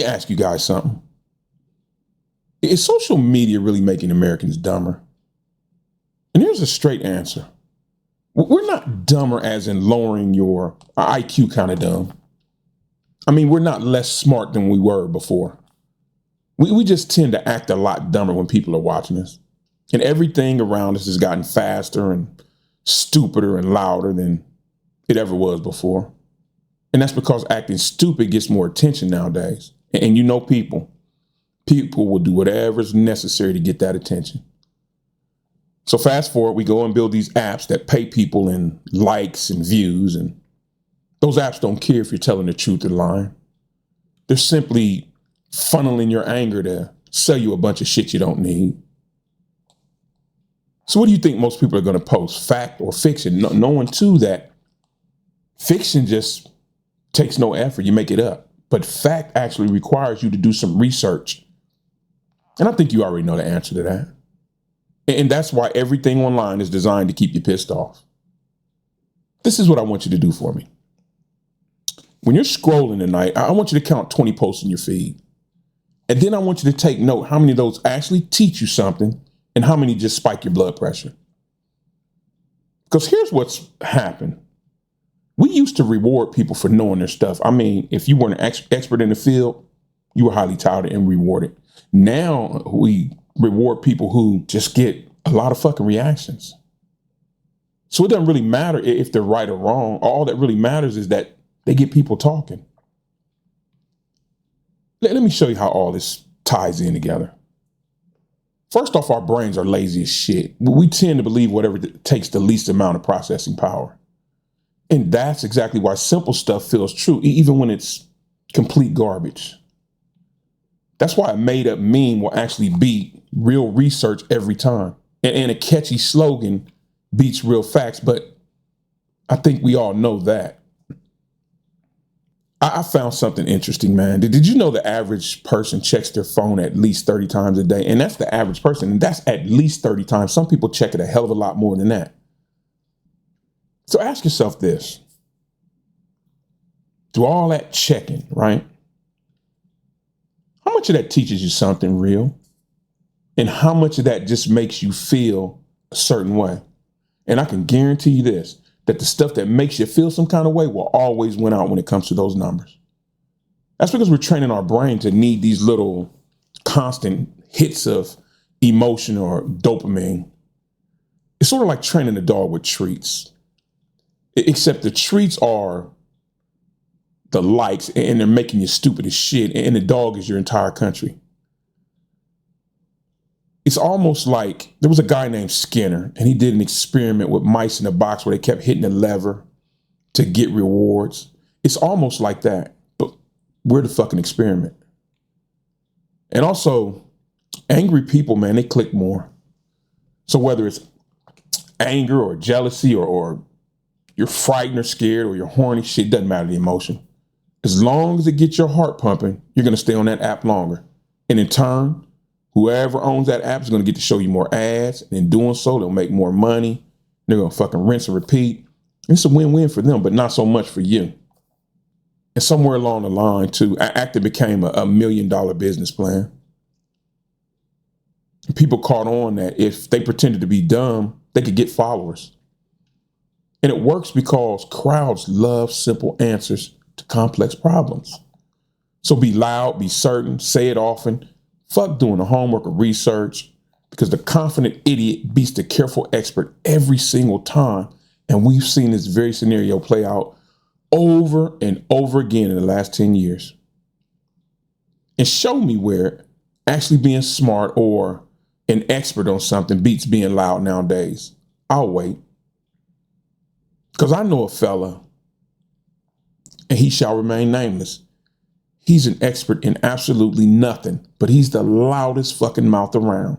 me ask you guys something. Is social media really making Americans dumber? And here's a straight answer. We're not dumber as in lowering your IQ kind of dumb. I mean, we're not less smart than we were before. We just tend to act a lot dumber when people are watching us. And everything around us has gotten faster and stupider and louder than it ever was before. And that's because acting stupid gets more attention nowadays. And you know people will do whatever's necessary to get that attention. So fast forward, we go and build these apps that pay people in likes and views. And those apps don't care if you're telling the truth or lying. They're simply funneling your anger to sell you a bunch of shit you don't need. So what do you think most people are going to post, fact or fiction? Knowing too that fiction just takes no effort. You make it up. But fact actually requires you to do some research. And I think you already know the answer to that. And that's why everything online is designed to keep you pissed off. This is what I want you to do for me. When you're scrolling tonight, I want you to count 20 posts in your feed. And then I want you to take note how many of those actually teach you something and how many just spike your blood pressure. Because here's what's happened. We used to reward people for knowing their stuff. I mean, if you weren't an expert in the field, you were highly touted and rewarded. Now we reward people who just get a lot of fucking reactions. So it doesn't really matter if they're right or wrong. All that really matters is that they get people talking. Let me show you how all this ties in together. First off, our brains are lazy as shit. We tend to believe whatever takes the least amount of processing power. And that's exactly why simple stuff feels true, even when it's complete garbage. That's why a made-up meme will actually beat real research every time. And a catchy slogan beats real facts, but I think we all know that. I found something interesting, man. Did you know the average person checks their phone at least 30 times a day? And that's the average person, and that's at least 30 times. Some people check it a hell of a lot more than that. So ask yourself this. Do all that checking, right? How much of that teaches you something real? And how much of that just makes you feel a certain way? And I can guarantee you this, that the stuff that makes you feel some kind of way will always win out when it comes to those numbers. That's because we're training our brain to need these little constant hits of emotion or dopamine. It's sort of like training a dog with treats, except the treats are the likes and they're making you stupid as shit, and the dog is your entire country. It's almost like there was a guy named Skinner, and he did an experiment with mice in a box where they kept hitting the lever to get rewards. It's almost like that, but we're the fucking experiment. And also, angry people, man, they click more. So whether it's anger or jealousy or you're frightened or scared or you're horny, shit, doesn't matter the emotion. As long as it gets your heart pumping, you're going to stay on that app longer. And in turn, whoever owns that app is going to get to show you more ads. And in doing so, they'll make more money. They're going to fucking rinse and repeat. It's a win-win for them, but not so much for you. And somewhere along the line, too, acting became a $1 million business plan. And people caught on that if they pretended to be dumb, they could get followers. And it works because crowds love simple answers to complex problems. So be loud, be certain, say it often. Fuck doing the homework or research, because the confident idiot beats the careful expert every single time. And we've seen this very scenario play out over and over again in the last 10 years. And show me where actually being smart or an expert on something beats being loud nowadays. I'll wait. Because I know a fella, and he shall remain nameless. He's an expert in absolutely nothing, but he's the loudest fucking mouth around.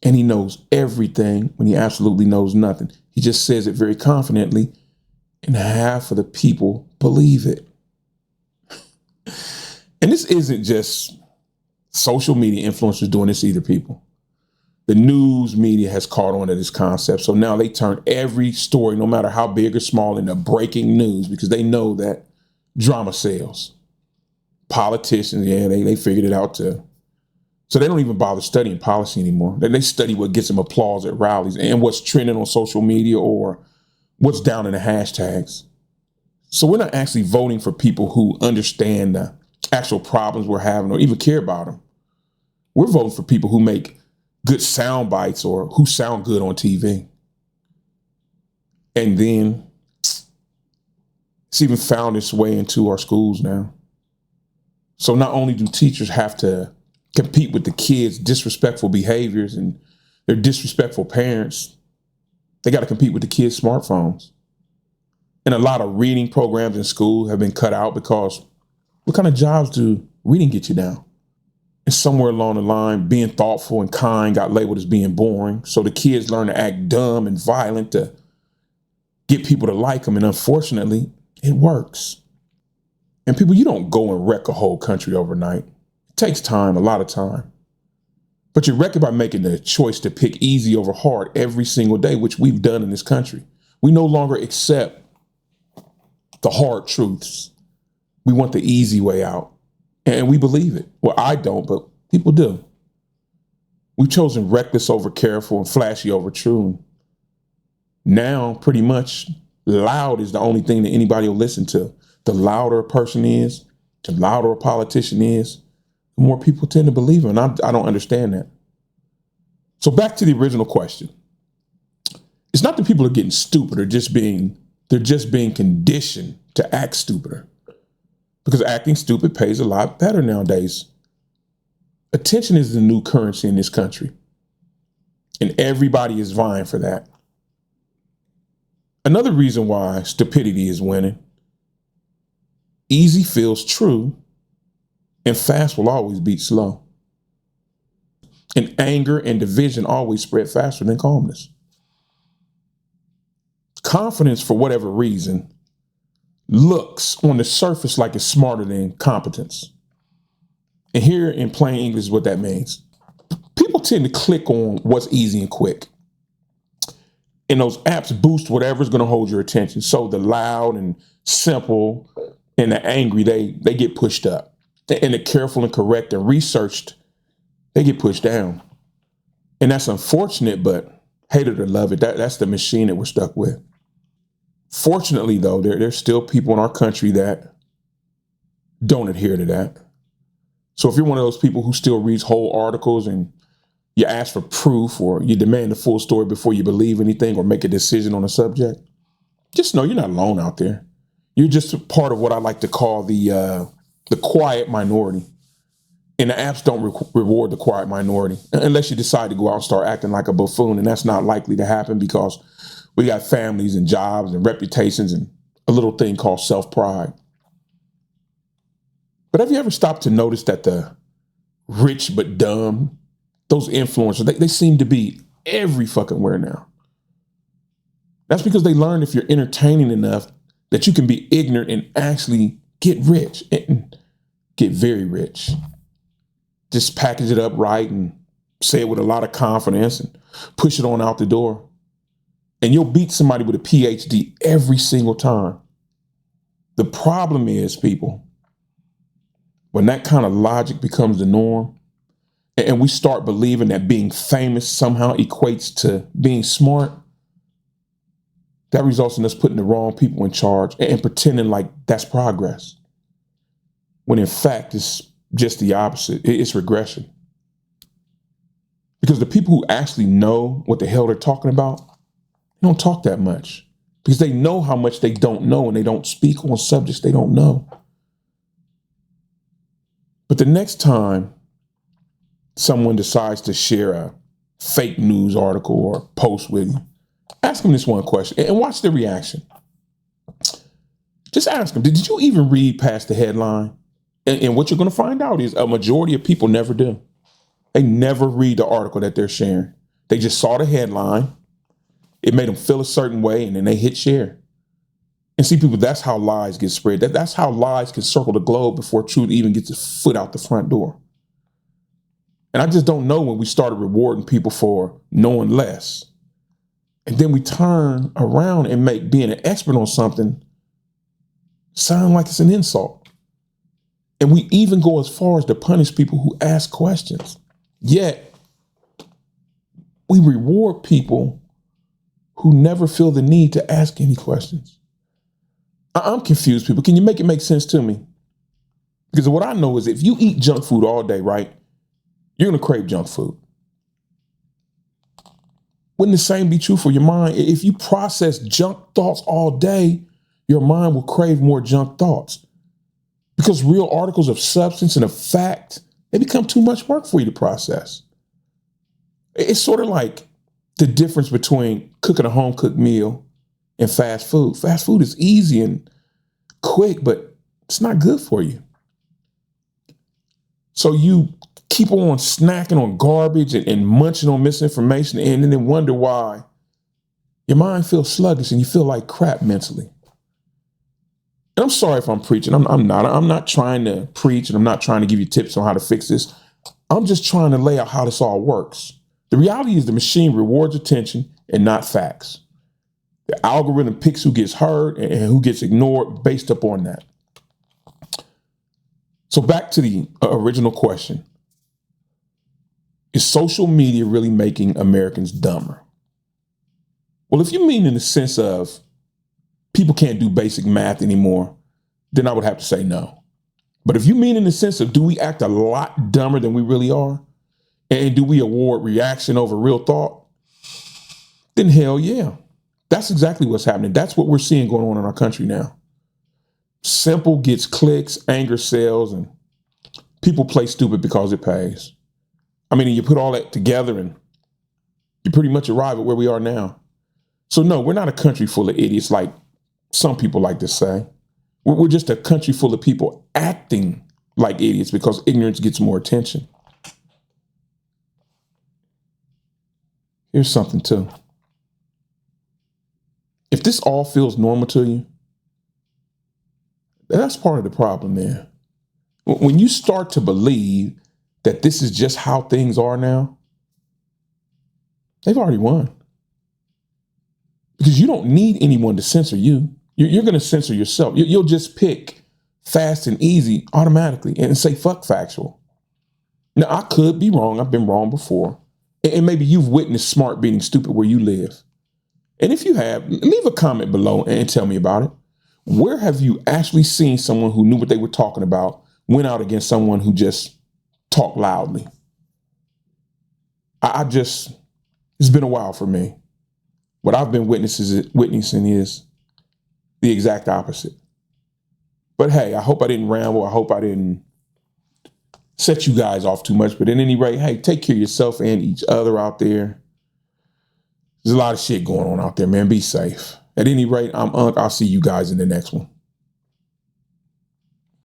And he knows everything when he absolutely knows nothing. He just says it very confidently, and half of the people believe it. And this isn't just social media influencers doing this either, people. The news media has caught on to this concept. So now they turn every story, no matter how big or small, into breaking news because they know that drama sells. Politicians, yeah, they figured it out too. So they don't even bother studying policy anymore. They study what gets them applause at rallies and what's trending on social media or what's down in the hashtags. So we're not actually voting for people who understand the actual problems we're having or even care about them. We're voting for people who make good sound bites or who sound good on TV. And then it's even found its way into our schools now. So not only do teachers have to compete with the kids' disrespectful behaviors and their disrespectful parents, they got to compete with the kids' smartphones. And a lot of reading programs in school have been cut out because what kind of jobs do reading get you now? And somewhere along the line, being thoughtful and kind got labeled as being boring. So the kids learn to act dumb and violent to get people to like them. And unfortunately, it works. And people, you don't go and wreck a whole country overnight. It takes time, a lot of time. But you wreck it by making the choice to pick easy over hard every single day, which we've done in this country. We no longer accept the hard truths. We want the easy way out. And we believe it. Well, I don't, but people do. We've chosen reckless over careful and flashy over true. Now, pretty much, loud is the only thing that anybody will listen to. The louder a person is, the louder a politician is, the more people tend to believe him. And I don't understand that. So back to the original question. It's not that people are getting stupid or they're just being conditioned to act stupider. Because acting stupid pays a lot better nowadays. Attention is the new currency in this country. And everybody is vying for that. Another reason why stupidity is winning. Easy feels true, and fast will always beat slow. And anger and division always spread faster than calmness. Confidence, for whatever reason, looks on the surface like it's smarter than competence. And here in plain English is what that means. People tend to click on what's easy and quick. And those apps boost whatever's going to hold your attention. So the loud and simple and the angry, they get pushed up. And the careful and correct and researched, they get pushed down. And that's unfortunate, but hate it or love it, that's the machine that we're stuck with. Fortunately, though, there's still people in our country that don't adhere to that. So if you're one of those people who still reads whole articles and you ask for proof or you demand the full story before you believe anything or make a decision on a subject, just know you're not alone out there. You're just a part of what I like to call the quiet minority. And the apps don't reward the quiet minority unless you decide to go out and start acting like a buffoon. And that's not likely to happen because we got families and jobs and reputations and a little thing called self-pride. But have you ever stopped to notice that the rich but dumb, those influencers, they seem to be every fucking where now? That's because they learned if you're entertaining enough that you can be ignorant and actually get rich and get very rich. Just package it up right and say it with a lot of confidence and push it on out the door. And you'll beat somebody with a PhD every single time. The problem is, people, when that kind of logic becomes the norm and we start believing that being famous somehow equates to being smart, that results in us putting the wrong people in charge and pretending like that's progress. When in fact, it's just the opposite. It's regression. Because the people who actually know what the hell they're talking about, they don't talk that much because they know how much they don't know and they don't speak on subjects they don't know. But the next time someone decides to share a fake news article or post with you, ask them this one question and watch their reaction. Just ask them, did you even read past the headline? And what you're going to find out is a majority of people never do. They never read the article that they're sharing. They just saw the headline. It made them feel a certain way, and then they hit share. And see, people, that's how lies get spread. That's how lies can circle the globe before truth even gets its foot out the front door. And I just don't know when we started rewarding people for knowing less. And then we turn around and make being an expert on something sound like it's an insult. And we even go as far as to punish people who ask questions. Yet, we reward people who never feel the need to ask any questions. I'm confused, people. Can you make it make sense to me? Because what I know is if you eat junk food all day, right, you're going to crave junk food. Wouldn't the same be true for your mind? If you process junk thoughts all day, your mind will crave more junk thoughts. Because real articles of substance and of fact, they become too much work for you to process. It's sort of like the difference between cooking a home-cooked meal and fast food. Fast food is easy and quick, but it's not good for you. So you keep on snacking on garbage and munching on misinformation and then wonder why your mind feels sluggish and you feel like crap mentally. And I'm sorry if I'm preaching. I'm not trying to preach, and I'm not trying to give you tips on how to fix this. I'm just trying to lay out how this all works. The reality is the machine rewards attention and not facts. The algorithm picks who gets heard and who gets ignored based upon that. So back to the original question. Is social media really making Americans dumber? Well, if you mean in the sense of people can't do basic math anymore, then I would have to say no. But if you mean in the sense of do we act a lot dumber than we really are? And do we award reaction over real thought? Then hell yeah. That's exactly what's happening. That's what we're seeing going on in our country now. Simple gets clicks, anger sells, and people play stupid because it pays. I mean, you put all that together and you pretty much arrive at where we are now. So no, we're not a country full of idiots like some people like to say. We're just a country full of people acting like idiots because ignorance gets more attention. Here's something too. If this all feels normal to you, that's part of the problem, man. When you start to believe that this is just how things are now, they've already won. Because you don't need anyone to censor you. You're going to censor yourself. You'll just pick fast and easy automatically and say, fuck factual. Now, I could be wrong. I've been wrong before. And maybe you've witnessed smart beating stupid where you live. And if you have, leave a comment below and tell me about it. Where have you actually seen someone who knew what they were talking about went out against someone who just talked loudly? It's been a while for me. What I've been witnessing is the exact opposite. But hey, I hope I didn't ramble. I hope I didn't set you guys off too much. But at any rate, hey, take care of yourself and each other out there. There's a lot of shit going on out there, man. Be safe. At any rate, I'm Unc. I'll see you guys in the next one.